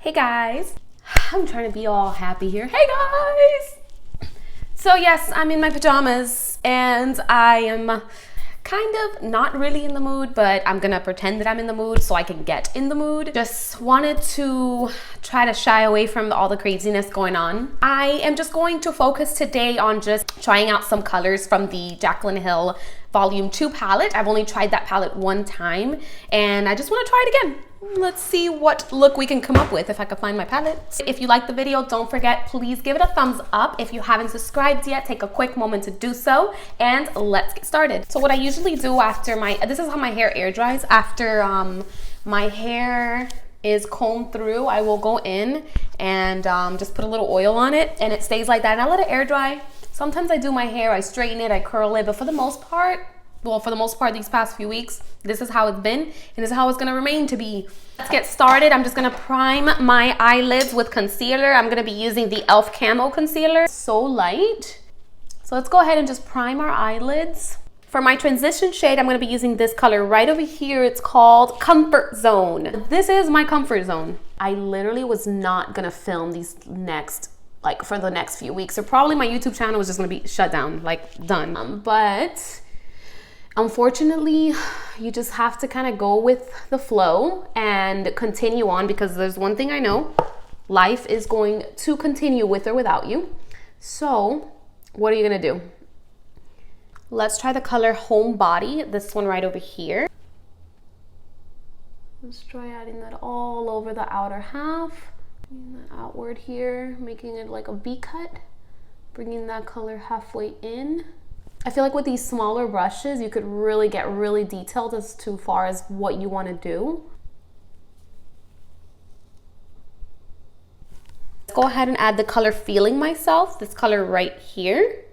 Hey guys, I'm trying to be all happy here. Hey guys! So yes, I'm in my pajamas and I am kind of not really in the mood, but I'm gonna pretend that I'm in the mood so I can get in the mood. Just wanted to try to shy away from all the craziness going on. I am just going to focus today on just trying out some colors from the Jaclyn Hill Volume 2 palette. I've only tried that palette one time and I just want to try it again. Let's see what look we can come up with if I can find my palette. If you like the video, don't forget, please give it a thumbs up. If you haven't subscribed yet, take a quick moment to do so and let's get started. So what I usually do after this is how my hair air dries. After my hair is combed through, I will go in and just put a little oil on it and it stays like that and I let it air dry. Sometimes I do my hair, I straighten it, I curl it, but for the most part, these past few weeks, this is how it's been and this is how it's gonna remain to be. Let's get started. I'm just gonna prime my eyelids with concealer. I'm gonna be using the E.l.f. Camo Concealer. So light. So let's go ahead and just prime our eyelids. For my transition shade, I'm gonna be using this color right over here. It's called Comfort Zone. This is my comfort zone. I literally was not gonna film these for the next few weeks. So probably my YouTube channel was just gonna be shut down, like done. But unfortunately, you just have to kind of go with the flow and continue on because there's one thing I know, life is going to continue with or without you. So what are you gonna do? Let's try the color Homebody, this one right over here. Let's try adding that all over the outer half. Bringing that outward here, making it like a V cut. Bringing that color halfway in. I feel like with these smaller brushes, you could really get really detailed as to far as what you want to do. Let's go ahead and add the color Feeling Myself, this color right here.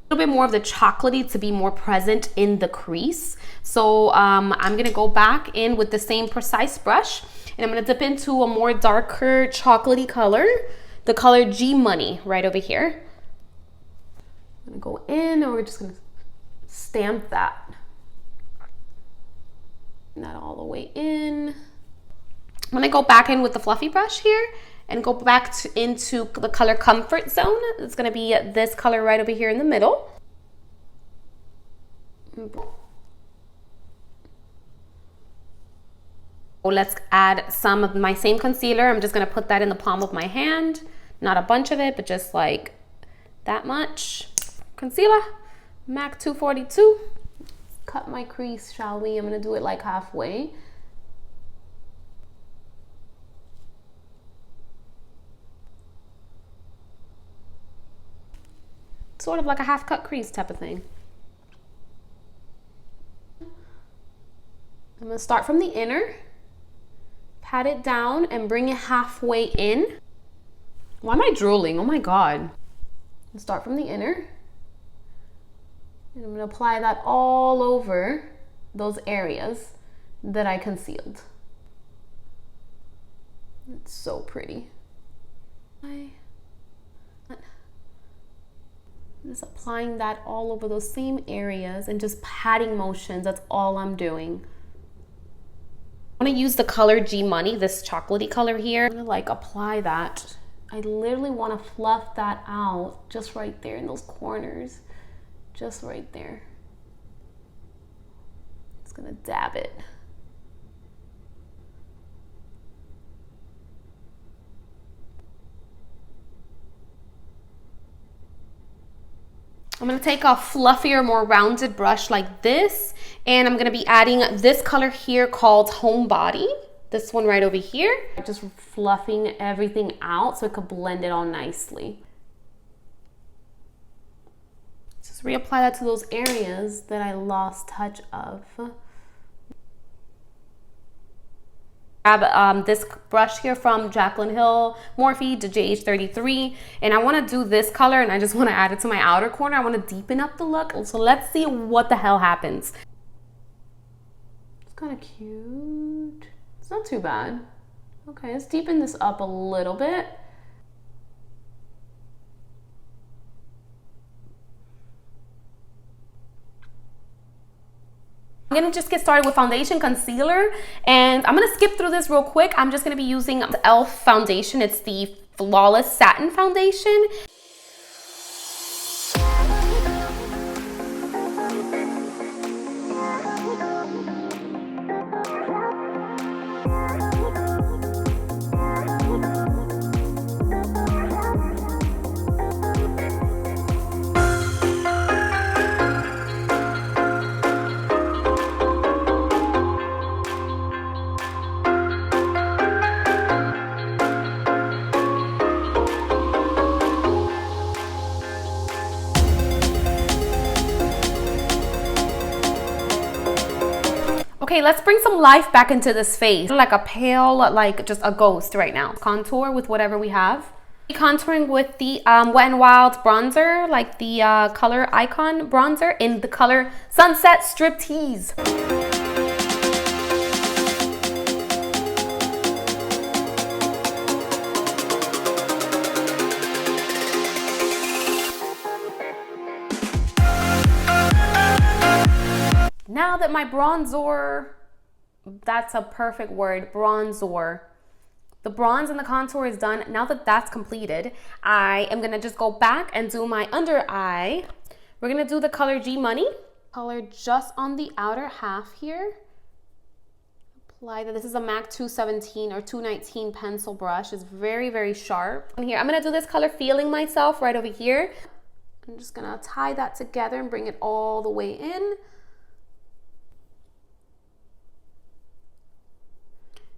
A little bit more of the chocolatey to be more present in the crease. So I'm gonna go back in with the same precise brush and I'm gonna dip into a more darker chocolatey color, the color G Money right over here. I'm gonna go in and we're just gonna stamp that. Bring that all the way in. I'm gonna go back in with the fluffy brush here and go back into the color Comfort Zone. It's gonna be this color right over here in the middle. Let's add some of my same concealer. I'm just gonna put that in the palm of my hand. Not a bunch of it, but just like that much. Concealer, MAC 242. Cut my crease, shall we? I'm gonna do it like halfway. Sort of like a half cut crease type of thing. I'm gonna start from the inner, pat it down and bring it halfway in. Why am I drooling? Oh my God. Start from the inner. And I'm gonna apply that all over those areas that I concealed. It's so pretty. Just applying that all over those same areas and just patting motions. That's all I'm doing. I'm gonna use the color G Money, this chocolatey color here. I'm gonna like apply that. I literally wanna fluff that out just right there in those corners. Just right there. Just gonna dab it. I'm gonna take a fluffier, more rounded brush like this, and I'm gonna be adding this color here called Homebody. This one right over here. Just fluffing everything out so it could blend it all nicely. Just reapply that to those areas that I lost touch of. Grab this brush here from Jaclyn Hill, Morphe, JH33, and I want to do this color and I just want to add it to my outer corner. I want to deepen up the look, so let's see what the hell happens. It's kind of cute. It's not too bad. Okay, let's deepen this up a little bit. I'm gonna just get started with foundation, concealer, and I'm gonna skip through this real quick. I'm just gonna be using the E.l.f. foundation. It's the Flawless Satin Foundation. Okay, let's bring some life back into this face. Like a pale, like just a ghost right now. Contour with whatever we have. Contouring with the Wet n Wild bronzer, like the Color Icon bronzer in the color Sunset Striptease. Now that my bronzer, that's a perfect word, bronzer. The bronze and the contour is done. Now that that's completed, I am gonna just go back and do my under eye. We're gonna do the color G Money. Color just on the outer half here. Apply that. This is a MAC 217 or 219 pencil brush. It's very, very sharp. And here, I'm gonna do this color Feeling Myself right over here. I'm just gonna tie that together and bring it all the way in.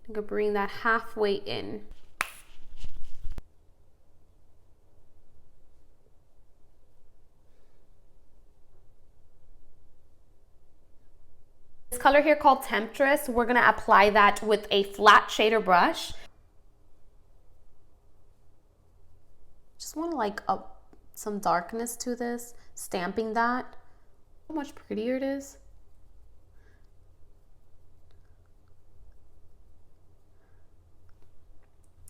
I'm gonna bring that halfway in. This color here called Temptress, we're gonna apply that with a flat shader brush. Just want to like up some darkness to this, stamping that. How much prettier it is.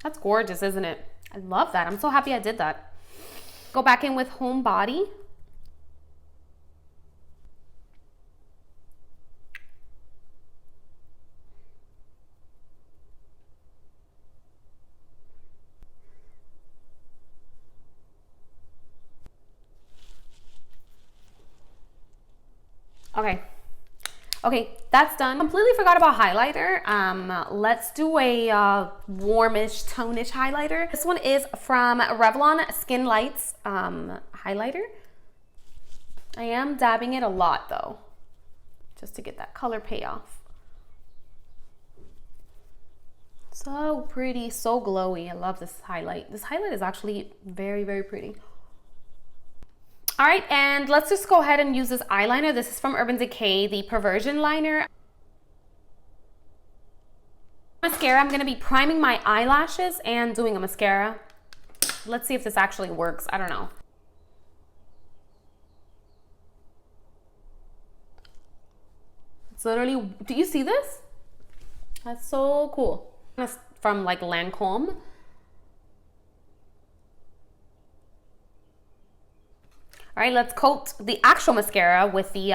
That's gorgeous, isn't it? I love that. I'm so happy I did that. Go back in with Homebody. Okay, that's done. Completely forgot about highlighter. Let's do a warmish, tonish highlighter. This one is from Revlon Skinlights highlighter. I am dabbing it a lot though, just to get that color payoff. So pretty, so glowy. I love this highlight. This highlight is actually very, very pretty. All right, and let's just go ahead and use this eyeliner. This is from Urban Decay, the Perversion liner. Mascara, I'm gonna be priming my eyelashes and doing a mascara. Let's see if this actually works, I don't know. It's literally, do you see this? That's so cool. It's from like Lancome. All right, let's coat the actual mascara with the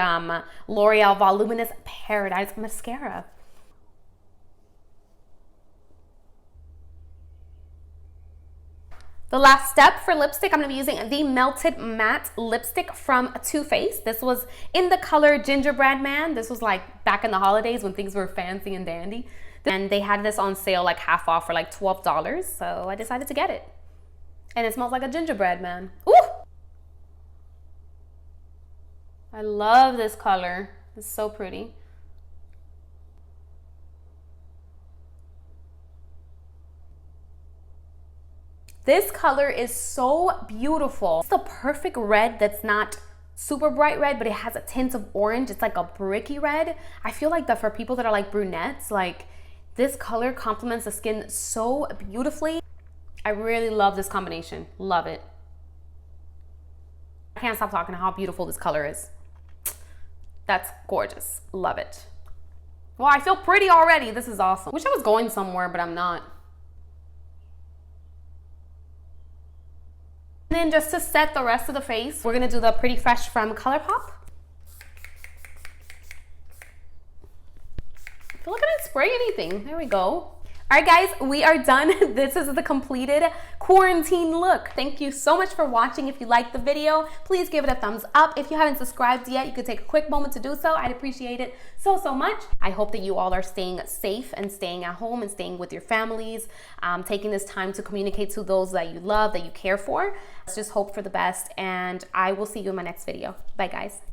L'Oreal Voluminous Paradise Mascara. The last step for lipstick, I'm gonna be using the Melted Matte Lipstick from Too Faced. This was in the color Gingerbread Man. This was like back in the holidays when things were fancy and dandy. And they had this on sale like half off for like $12. So I decided to get it. And it smells like a gingerbread man. Ooh! I love this color. It's so pretty. This color is so beautiful. It's the perfect red that's not super bright red, but it has a tint of orange. It's like a bricky red. I feel like that for people that are like brunettes, like this color complements the skin so beautifully. I really love this combination. Love it. I can't stop talking how beautiful this color is. That's gorgeous. Love it. Wow, I feel pretty already. This is awesome. Wish I was going somewhere, but I'm not. And then just to set the rest of the face, we're gonna do the Pretty Fresh from ColourPop. even spray anything. There we go. All right, guys, we are done. This is the completed quarantine look. Thank you so much for watching. If you liked the video, please give it a thumbs up. If you haven't subscribed yet, you could take a quick moment to do so. I'd appreciate it so much. I hope that you all are staying safe and staying at home and staying with your families, taking this time to communicate to those that you love, that you care for. Let's just hope for the best, and I will see you in my next video. Bye, guys.